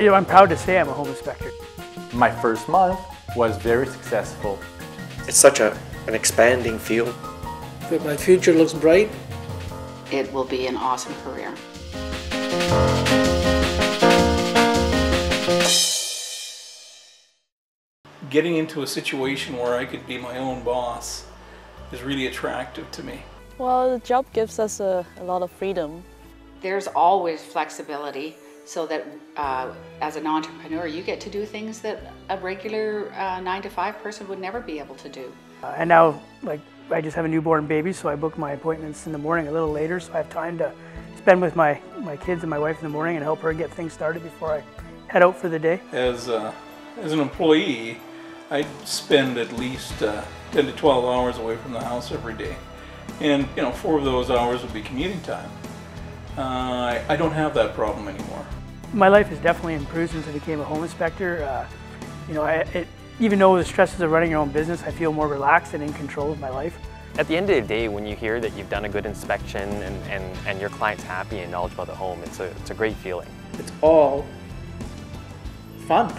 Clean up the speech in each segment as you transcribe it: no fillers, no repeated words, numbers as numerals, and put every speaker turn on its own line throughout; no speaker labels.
I'm proud to say I'm a home inspector.
My first month was very successful.
It's such an expanding field.
But my future looks bright.
It will be an awesome career.
Getting into a situation where I could be my own boss is really attractive to me.
Well, the job gives us a lot of freedom.
There's always flexibility so that as an entrepreneur, you get to do things that a regular 9-to-5 person would never be able to do.
And now, I just have a newborn baby, so I book my appointments in the morning a little later, so I have time to spend with my kids and my wife in the morning and help her get things started before I head out for the day.
As an employee, I spend at least 10 to 12 hours away from the house every day. And 4 of those hours would be commuting time. I don't have that problem anymore.
My life has definitely improved since I became a home inspector. Even though the stresses of running your own business, I feel more relaxed and in control of my life.
At the end of the day, when you hear that you've done a good inspection and your client's happy and knowledgeable about the home, it's a great feeling.
It's all fun.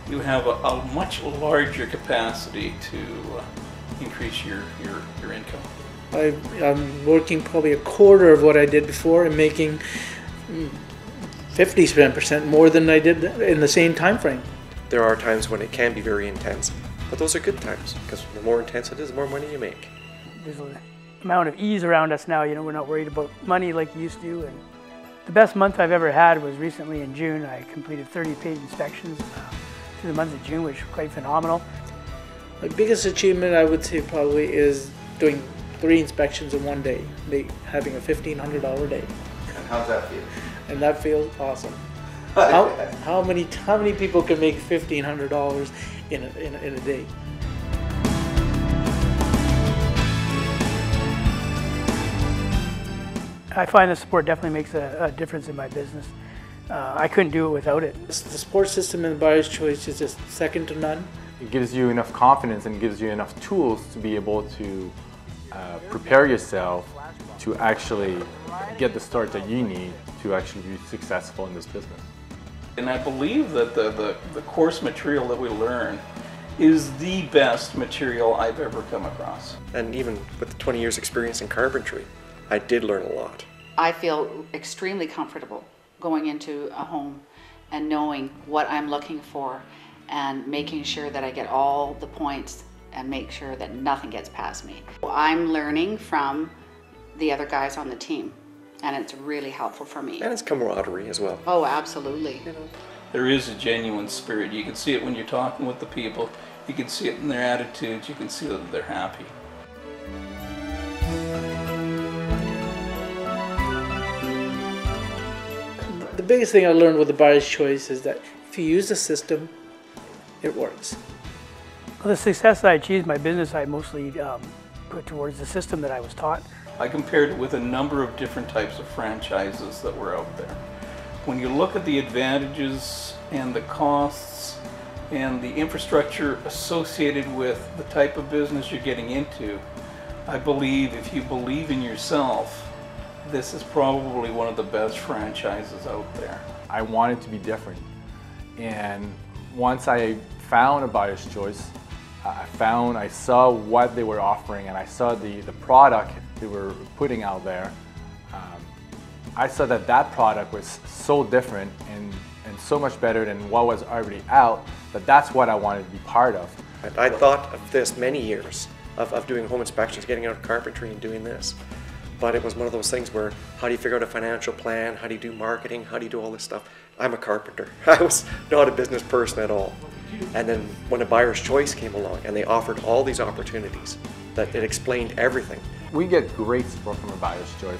You have a much larger capacity to increase your income.
I'm working probably a quarter of what I did before and making 50% more than I did in the same time frame.
There are times when it can be very intense, but those are good times because the more intense it is, the more money you make.
There's an amount of ease around us now, we're not worried about money like you used to. And the best month I've ever had was recently in June. I completed 30 paid inspections through the month of June, which was quite phenomenal.
My biggest achievement, I would say, probably is doing 3 inspections in one day, having a $1,500 day.
And how's that feel?
And that feels awesome. How many people can make $1,500 in a day?
I find the support definitely makes a difference in my business. I couldn't do it without it.
The support system in Buyer's Choice is just second to none.
It gives you enough confidence and gives you enough tools to be able to prepare yourself to actually get the start that you need to actually be successful in this business.
And I believe that the course material that we learn is the best material I've ever come across.
And even with the 20 years experience in carpentry, I did learn a lot.
I feel extremely comfortable going into a home and knowing what I'm looking for and making sure that I get all the points and make sure that nothing gets past me. I'm learning from the other guys on the team, and it's really helpful for me.
And it's camaraderie as well.
Oh, absolutely.
There is a genuine spirit. You can see it when you're talking with the people. You can see it in their attitudes. You can see that they're happy.
The biggest thing I learned with the Buyer's Choice is that if you use the system, it works.
Well, the success I achieved in my business, I mostly put towards the system that I was taught.
I compared it with a number of different types of franchises that were out there. When you look at the advantages and the costs and the infrastructure associated with the type of business you're getting into, I believe if you believe in yourself, this is probably one of the best franchises out there.
I wanted to be different, and once I found a Buyer's Choice, I saw what they were offering, and I saw the product they were putting out there. I saw that product was so different and so much better than what was already out, that's what I wanted to be part of.
I thought of this many years, of doing home inspections, getting out of carpentry and doing this. But it was one of those things where, how do you figure out a financial plan? How do you do marketing? How do you do all this stuff? I'm a carpenter. I was not a business person at all. And then when a Buyer's Choice came along and they offered all these opportunities, that it explained everything.
We get great support from a Buyer's Choice.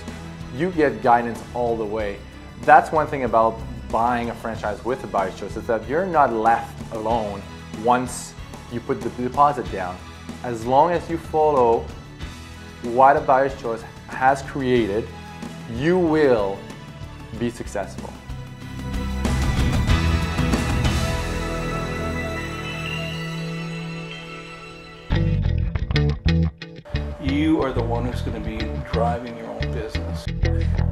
You get guidance all the way. That's one thing about buying a franchise with a Buyer's Choice, is that you're not left alone once you put the deposit down. As long as you follow what a Buyer's Choice has created, you will be successful.
you are the one who's going to be driving your own business.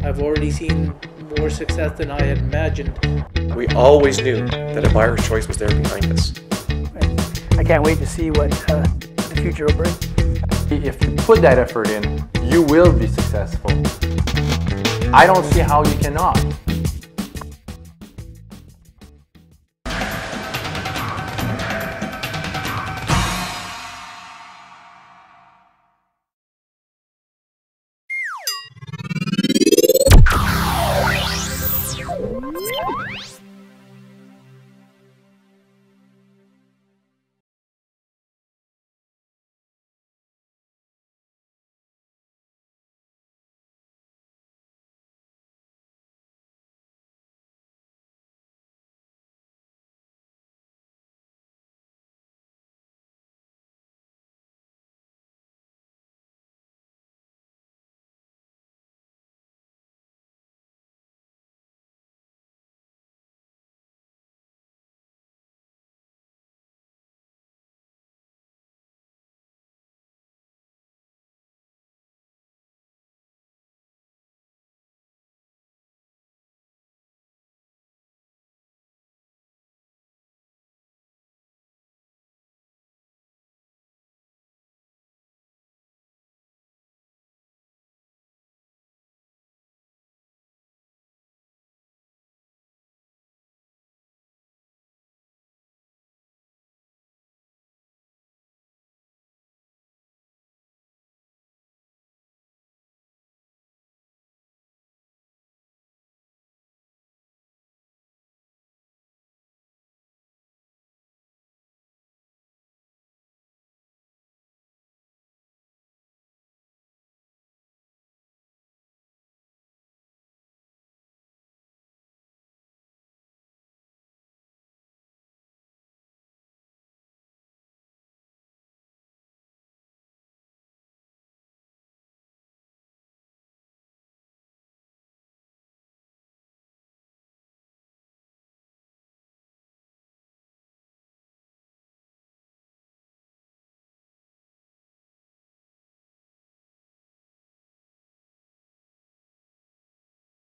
I've already seen more success than I had imagined.
We always knew that a buyer's choice was there behind us.
I can't wait to see what the future will bring.
If you put that effort in, you will be successful. I don't see how you cannot.